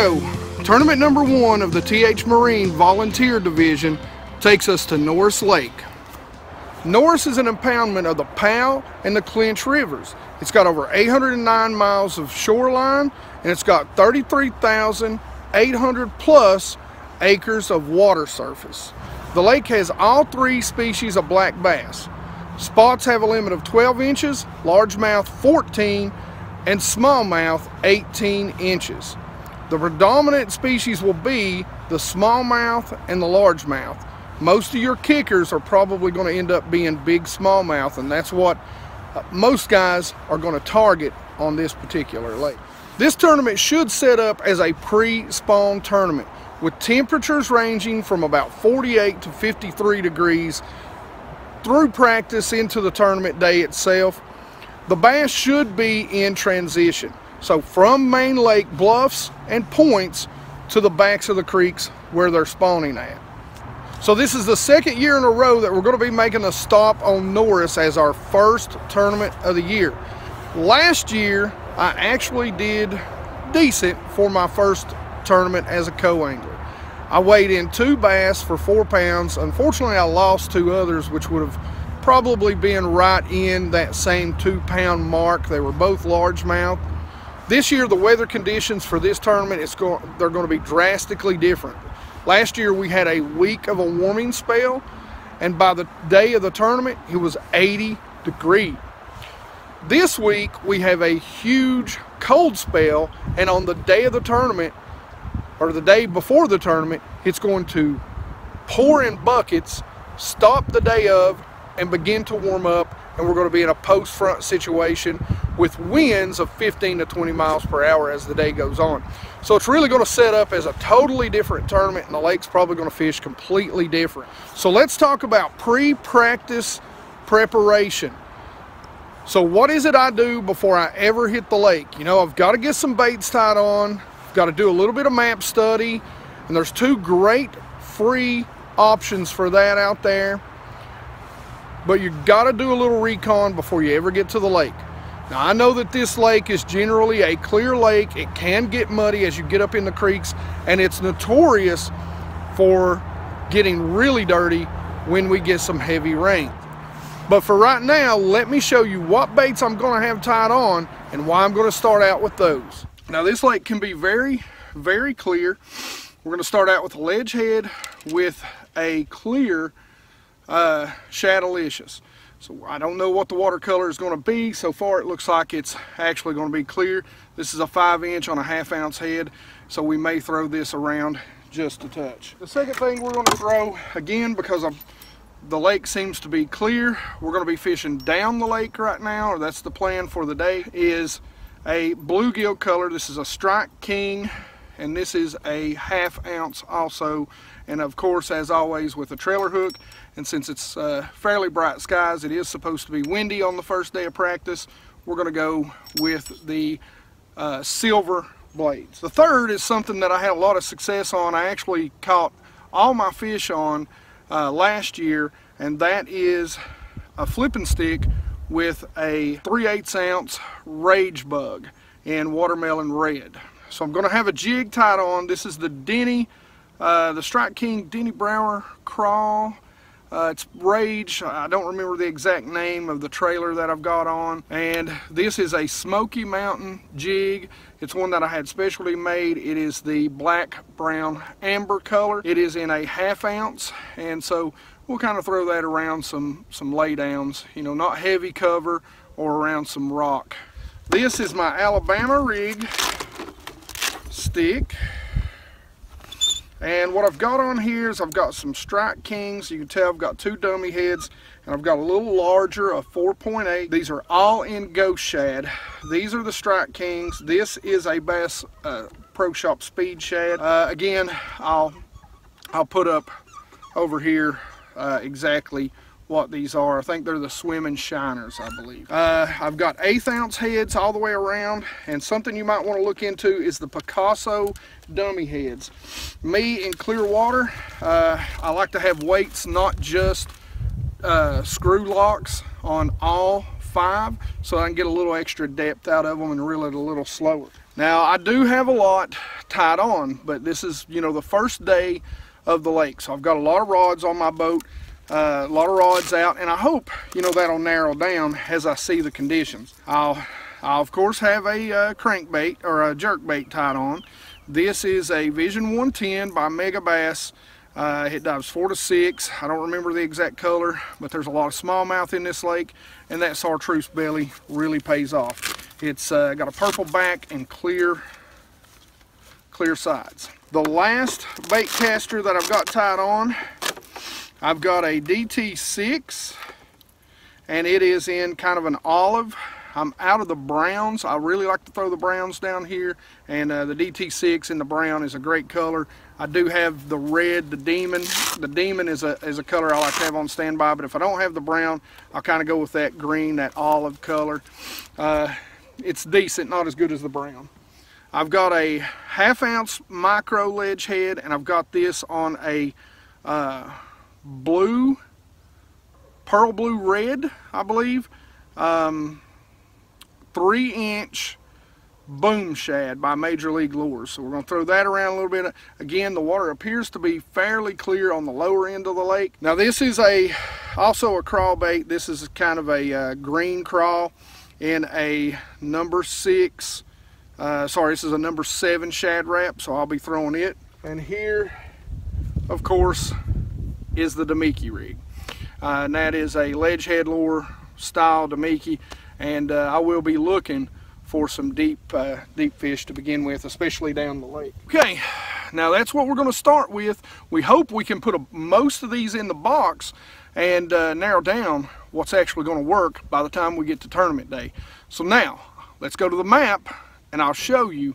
go. Tournament number 1 of the TH Marine Volunteer Division takes us to Norris Lake. Norris is an impoundment of the Powell and the Clinch Rivers. It's got over 809 miles of shoreline, and it's got 33,800 plus acres of water surface. The lake has all 3 species of black bass. Spots have a limit of 12 inches, largemouth 14, and smallmouth 18 inches. The predominant species will be the smallmouth and the largemouth. Most of your kickers are probably going to end up being big smallmouth, and that's what most guys are going to target on this particular lake. This tournament should set up as a pre-spawn tournament with temperatures ranging from about 48 to 53 degrees through practice into the tournament day itself. The bass should be in transition, so from main lake bluffs and points to the backs of the creeks where they're spawning at. So this is the 2nd year in a row that we're going to be making a stop on Norris as our first tournament of the year. Last year I actually did decent for my first tournament as a co-angler. I weighed in 2 bass for 4 pounds. Unfortunately, I lost 2 others, which would have probably been right in that same 2-pound mark. They were both largemouth. This year, the weather conditions for this tournament, they're going to be drastically different. Last year, we had a week of a warming spell, and by the day of the tournament, it was 80 degrees. This week, we have a huge cold spell, and on the day of the tournament, or the day before the tournament, it's going to pour in buckets, stop the day of, and begin to warm up, and we're going to be in a post-front situation with winds of 15 to 20 miles per hour as the day goes on. So it's really going to set up as a totally different tournament, and the lake's probably going to fish completely different. So let's talk about pre-practice preparation. So what is it I do before I ever hit the lake? You know, I've got to get some baits tied on, I've got to do a little bit of map study, and there's 2 great free options for that out there. But you got to do a little recon before you ever get to the lake. Now, I know that this lake is generally a clear lake. It can get muddy as you get up in the creeks, and it's notorious for getting really dirty when we get some heavy rain. But for right now, let me show you what baits I'm going to have tied on and why I'm going to start out with those. Now, this lake can be very, very clear. We're going to start out with a ledge head with a clear Shadowlicious. So I don't know what the watercolor is going to be. So far it looks like it's actually going to be clear. This is a 5-inch on a 1/2 ounce head, so we may throw this around just a touch. The second thing we're going to throw, again, because the lake seems to be clear, we're going to be fishing down the lake right now, or that's the plan for the day, is a bluegill color. This is a Strike King, and this is a 1/2 ounce also, and of course, as always, with a trailer hook. And since it's fairly bright skies, it is supposed to be windy on the first day of practice, we're going to go with the silver blades. The third is something that I had a lot of success on. I actually caught all my fish on last year, and that is a flipping stick with a 3/8 ounce Rage Bug in watermelon red. So I'm going to have a jig tied on. This is the Denny, the Strike King Denny Brower Crawl. It's Rage. I don't remember the exact name of the trailer that I've got on. And this is a Smoky Mountain jig. It's one that I had specialty made. It is the black, brown, amber color. It is in a 1/2 ounce. And so we'll kind of throw that around some lay downs, you know, not heavy cover or around some rock. This is my Alabama rig stick. And what I've got on here is I've got some Strike Kings. You can tell I've got 2 dummy heads, and I've got a little larger, a 4.8. These are all in Ghost Shad. These are the Strike Kings. This is a Bass Pro Shop Speed Shad. Again, I'll put up over here exactly what these are. I think they're the Swimming Shiners, I believe. I've got 1/8 ounce heads all the way around, and something you might want to look into is the Picasso dummy heads. Me in clear water, I like to have weights, not just screw locks on all 5, so I can get a little extra depth out of them and reel it a little slower. Now I do have a lot tied on, but this is, you know, the first day of the lake, so I've got a lot of rods on my boat, a lot of rods out, and I hope, you know, that'll narrow down as I see the conditions. I'll of course have a crankbait or a jerkbait tied on. This is a Vision 110 by Mega Bass. It dives 4 to 6. I don't remember the exact color, but there's a lot of smallmouth in this lake, and that chartreuse belly really pays off. It's got a purple back and clear sides. The last bait caster that I've got tied on, I've got a DT6, and it is in kind of an olive. I'm out of the browns. I really like to throw the browns down here, and the DT6 in the brown is a great color. I do have the red, the demon. The demon is a color I like to have on standby, but if I don't have the brown, I'll kind of go with that green, that olive color. It's decent, not as good as the brown. I've got a 1/2 ounce micro ledge head, and I've got this on a pearl blue red, I believe. 3-inch boom shad by Major League Lures. So we're going to throw that around a little bit. Again, the water appears to be fairly clear on the lower end of the lake. Now this is also a crawl bait. This is kind of a green crawl in a number 6, sorry, this is a number 7 shad wrap, so I'll be throwing it. And here, of course, is the Damiki rig. And that is a ledge head lure style Damiki. And I will be looking for some deep fish to begin with, especially down the lake. Okay, now that's what we're going to start with. We hope we can put most of these in the box and narrow down what's actually going to work by the time we get to tournament day. So now, let's go to the map, and I'll show you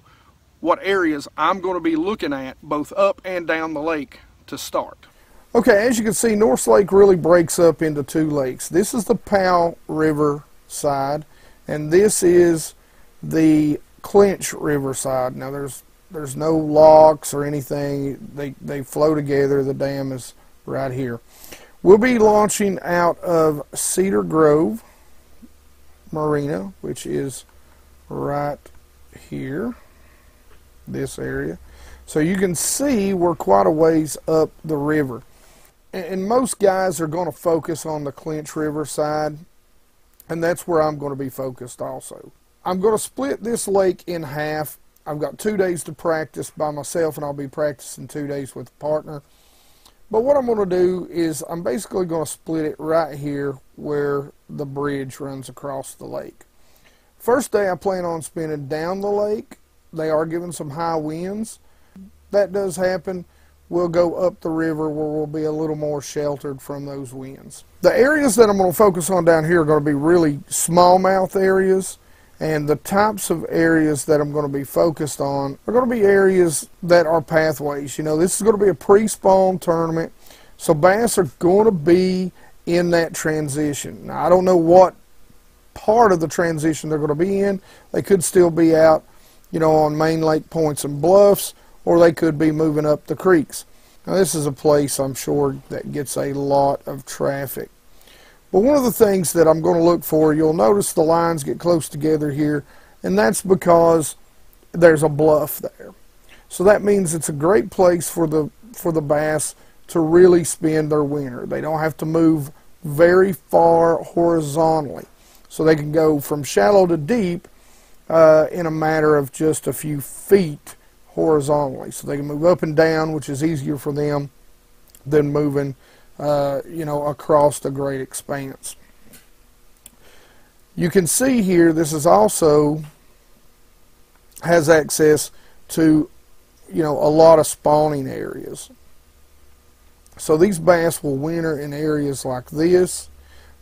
what areas I'm going to be looking at both up and down the lake to start. Okay, as you can see, Norris Lake really breaks up into 2 lakes. This is the Powell River side, and this is the Clinch River side. Now there's no locks or anything. They flow together. The dam is right here. We'll be launching out of Cedar Grove Marina, which is right here, this area. So you can see we're quite a ways up the river, and most guys are going to focus on the Clinch River side, and that's where I'm going to be focused also. I'm going to split this lake in half. I've got 2 days to practice by myself, and I'll be practicing 2 days with a partner. But what I'm going to do is I'm basically going to split it right here where the bridge runs across the lake. First day I plan on spinning down the lake. They are giving some high winds. That does happen. We'll go up the river where we'll be a little more sheltered from those winds. The areas that I'm going to focus on down here are going to be really smallmouth areas, and the types of areas that I'm going to be focused on are going to be areas that are pathways. You know, this is going to be a pre-spawn tournament, so bass are going to be in that transition. Now, I don't know what part of the transition they're going to be in. They could still be out, you know, on main lake points and bluffs, or they could be moving up the creeks. Now this is a place I'm sure that gets a lot of traffic. But one of the things that I'm going to look for, you'll notice the lines get close together here, and that's because there's a bluff there. So that means it's a great place for the bass to really spend their winter. They don't have to move very far horizontally. So they can go from shallow to deep in a matter of just a few feet horizontally. So they can move up and down, which is easier for them than moving you know, across a great expanse. You can see here this is also has access to, you know, a lot of spawning areas. So these bass will winter in areas like this.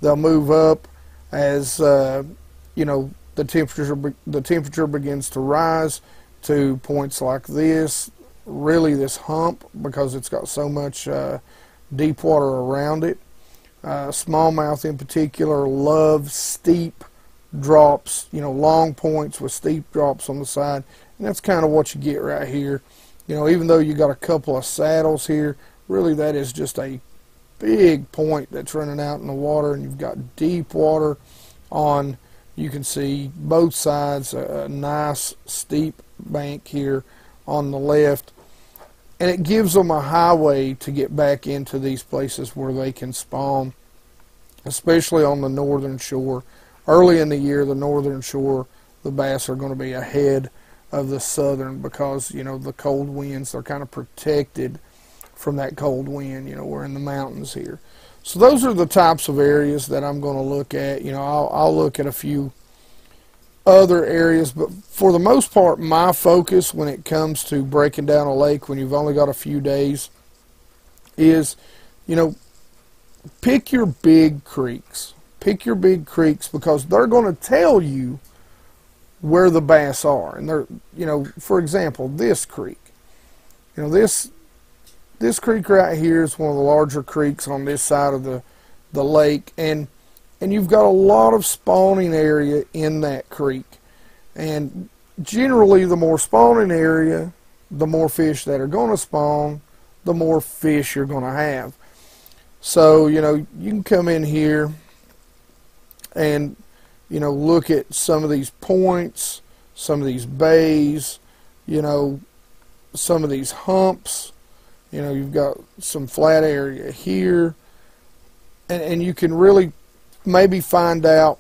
They'll move up as you know, the temperature begins to rise to points like this, really this hump, because it's got so much deep water around it. Smallmouth in particular love steep drops, you know, long points with steep drops on the side, and that's kind of what you get right here. You know, even though you got a couple of saddles here, really that is just a big point that's running out in the water, and you've got deep water on You can see both sides, a nice steep bank here on the left, and it gives them a highway to get back into these places where they can spawn, especially on the northern shore. Early in the year, the northern shore, the bass are going to be ahead of the southern because, you know, the cold winds, they're kind of protected from that cold wind. You know, we're in the mountains here. So those are the types of areas that I'm going to look at. You know, I'll look at a few other areas, but for the most part, my focus when it comes to breaking down a lake when you've only got a few days is, you know, pick your big creeks. Pick your big creeks because they're going to tell you where the bass are. And they're, you know, for example, this creek. You know, this creek right here is one of the larger creeks on this side of the lake, and you've got a lot of spawning area in that creek. And generally, the more spawning area, the more fish that are going to spawn, the more fish you're going to have. So, you know, you can come in here and, you know, look at some of these points, some of these bays, you know, some of these humps. You know, you've got some flat area here, and you can really maybe find out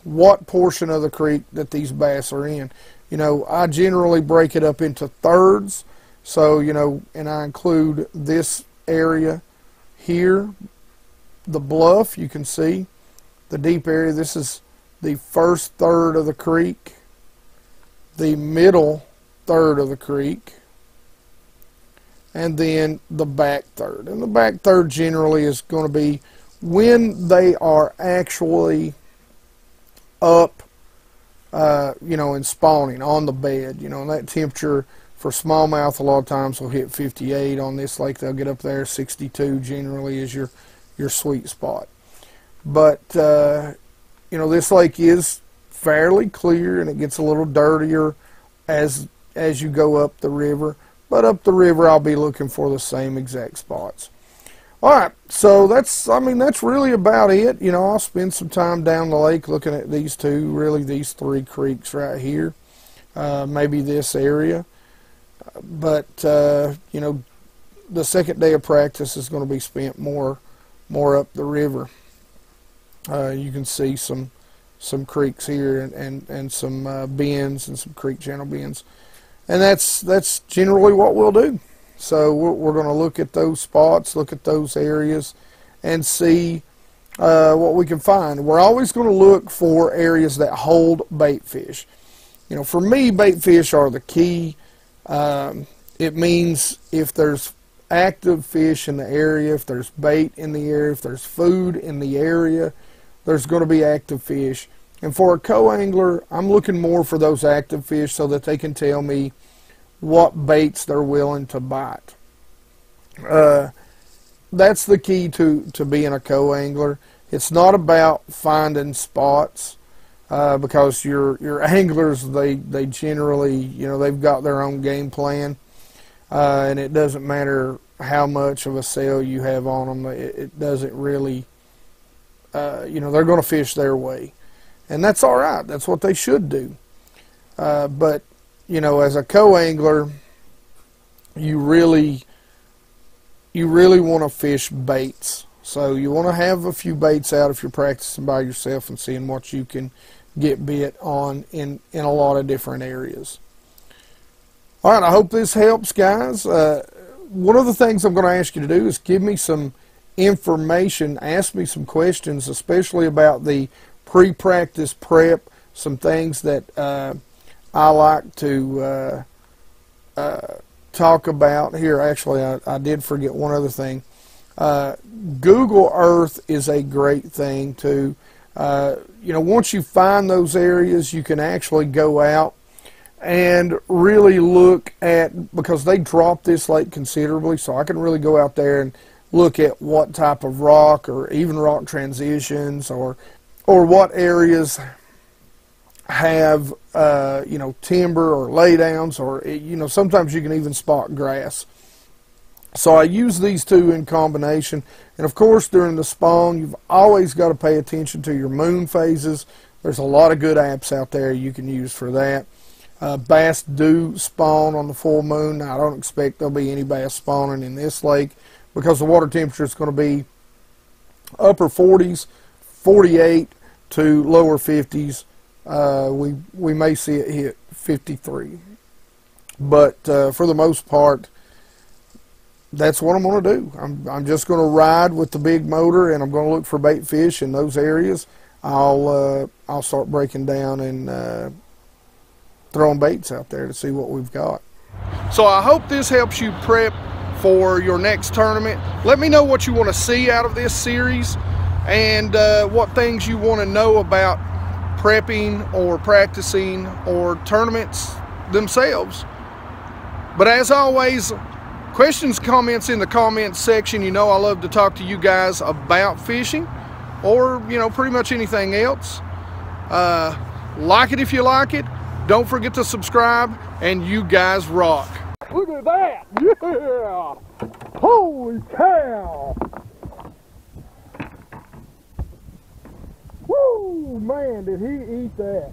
what portion of the creek that these bass are in. You know, I generally break it up into thirds, so, you know, and I include this area here, the bluff, you can see the deep area. This is the first third of the creek, the middle third of the creek, and then the back third. And the back third generally is going to be when they are actually up, you know, and spawning on the bed. You know, and that temperature for smallmouth a lot of times will hit 58. On this lake, they'll get up there. 62 generally is your sweet spot. But, you know, this lake is fairly clear, and it gets a little dirtier as you go up the river. But up the river, I'll be looking for the same exact spots. All right, so that's really about it. You know, I'll spend some time down the lake looking at these these three creeks right here, maybe this area. But, you know, the second day of practice is going to be spent more up the river. You can see some creeks here and some bends and some creek channel bends. And that's generally what we'll do. So we're going to look at those spots, look at those areas, and see what we can find. We're always going to look for areas that hold bait fish. You know, for me, bait fish are the key. It means if there's active fish in the area, if there's bait in the area, if there's food in the area, there's going to be active fish. And for a co-angler, I'm looking more for those active fish so that they can tell me what baits they're willing to bite. That's the key to being a co-angler. It's not about finding spots because your anglers, they generally, you know, they've got their own game plan, and it doesn't matter how much of a sail you have on them. It doesn't really, you know, they're going to fish their way. And that's all right. That's what they should do. But, you know, as a co-angler, you really want to fish baits. So you want to have a few baits out if you're practicing by yourself and seeing what you can get bit on in a lot of different areas. All right, I hope this helps, guys. One of the things I'm going to ask you to do is give me some information, ask me some questions, especially about the pre-practice prep, some things that I like to talk about. Here, actually, I did forget one other thing. Google Earth is a great thing too. You know, once you find those areas, you can actually go out and really look at, because they drop this lake considerably, so I can really go out there and look at what type of rock or even rock transitions or what areas have, you know, timber or laydowns, or, you know, sometimes you can even spot grass. So I use these two in combination. And of course, during the spawn, you've always got to pay attention to your moon phases. There's a lot of good apps out there you can use for that. Bass do spawn on the full moon. Now, I don't expect there'll be any bass spawning in this lake because the water temperature is going to be upper 40s, 48 to lower 50s. We may see it hit 53. But for the most part, that's what I'm going to do. I'm just going to ride with the big motor, and I'm going to look for bait fish in those areas. I'll start breaking down and throwing baits out there to see what we've got. So I hope this helps you prep for your next tournament. Let me know what you want to see out of this series and what things you want to know about prepping or practicing or tournaments themselves. But as always, questions, comments in the comments section. You know I love to talk to you guys about fishing or, you know, pretty much anything else. Like it if you like it. Don't forget to subscribe, and you guys rock. Look at that! Yeah! Holy cow! Woo! Man, did he eat that?